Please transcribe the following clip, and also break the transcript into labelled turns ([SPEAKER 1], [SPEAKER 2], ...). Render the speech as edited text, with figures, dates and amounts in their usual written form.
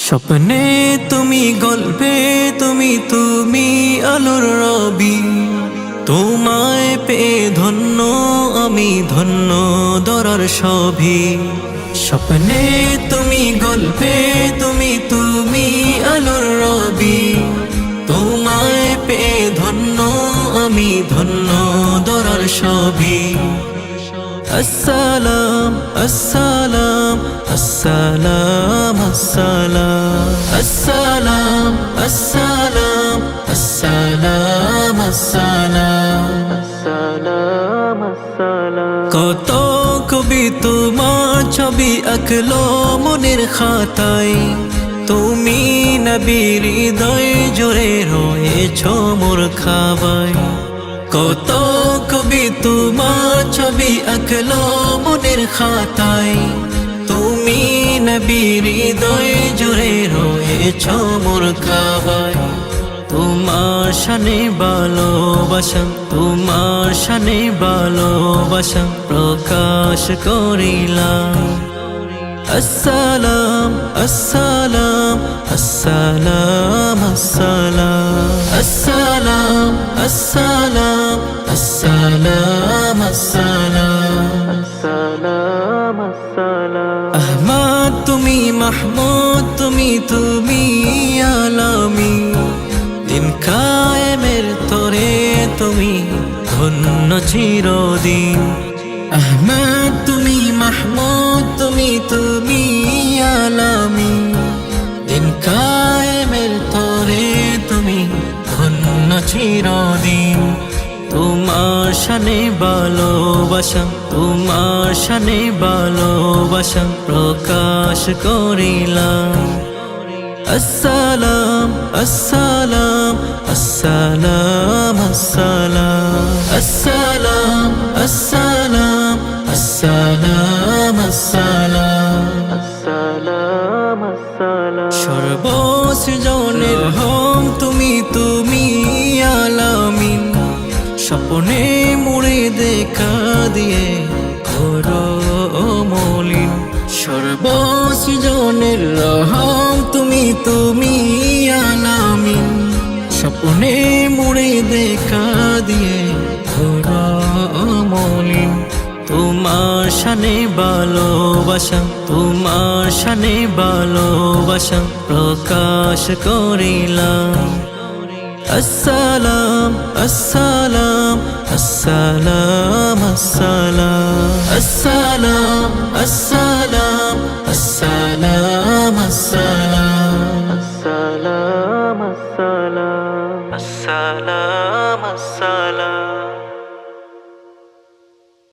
[SPEAKER 1] স্বপ্নে তুমি, গল্পে তুমি, তুমি আলোর রবি। তোমায় পেয়ে ধন্য আমি, ধন্য দরার সবই। স্বপ্নে তুমি, গল্পে তুমি, তুমি আলোর রবি। তোমায় পেয়ে ধন্য আমি, ধন্য দরার সবই। আসসালাম আসসালাম আসসালাম আসসালাম আসসালাম আসসালাম আসসালাম আসসালাম আসসালাম। কত কবি তোমার ছবি আঁকলো মনের খাতায়। তুমি নবীর হৃদয় জুড়ে রয়েছ মোর খাবায়। কত কবি তোমার ছবি আঁকলো মনের খাতায়। তুমি নবীর হৃদয় জুড়ে রয়েছ মোর কাবায়। তোমার শানে ভালোবাসা, তোমার শানে ভালোবাসা প্রকাশ করিলাম। আসসালাম আসসালাম আসসালাম আসসালাম আসসালাম আসসালাম আসসালাম আসসালাম আসসালাম। আহমদ তুমি, মাহমুদ তুমি, তুমি আলামি। দিন কায়েমের তরে তুমি ধন্য চিরদিন। আহমদ তুমি, মাহমুদ তুমি, তুমি আলামি। দিন কায়েমের তরে তুমি ধন্য চিরদিন। তোমার শানে ভালোবাসা, তোমার শানে ভালোবাসা প্রকাশ করিলাম। আসসালাম আসসালাম আসসালাম আসসালাম আসসালাম আসসালাম আসসালাম আসসালাম আসসালাম। সর্বসৃজনের হোম তুমি, তুমি আলামিন। স্বপ্নে মুড়ে দেখা দিয়ে করো মলিন। সর্বসৃজনের রহম তুমি, তুমি আলামিন। স্বপ্নে মুড়ে দেখা দিয়ে করো মলিন। তোমার শানে ভালোবাসা, তোমার শানে ভালোবাসা প্রকাশ করিলাম। আসসালাম আসসালাম আসসালাম আসসালাম আসসালাম আসসালাম আসসালাম আসসালাম আসসালাম আসসালাম আসসালাম।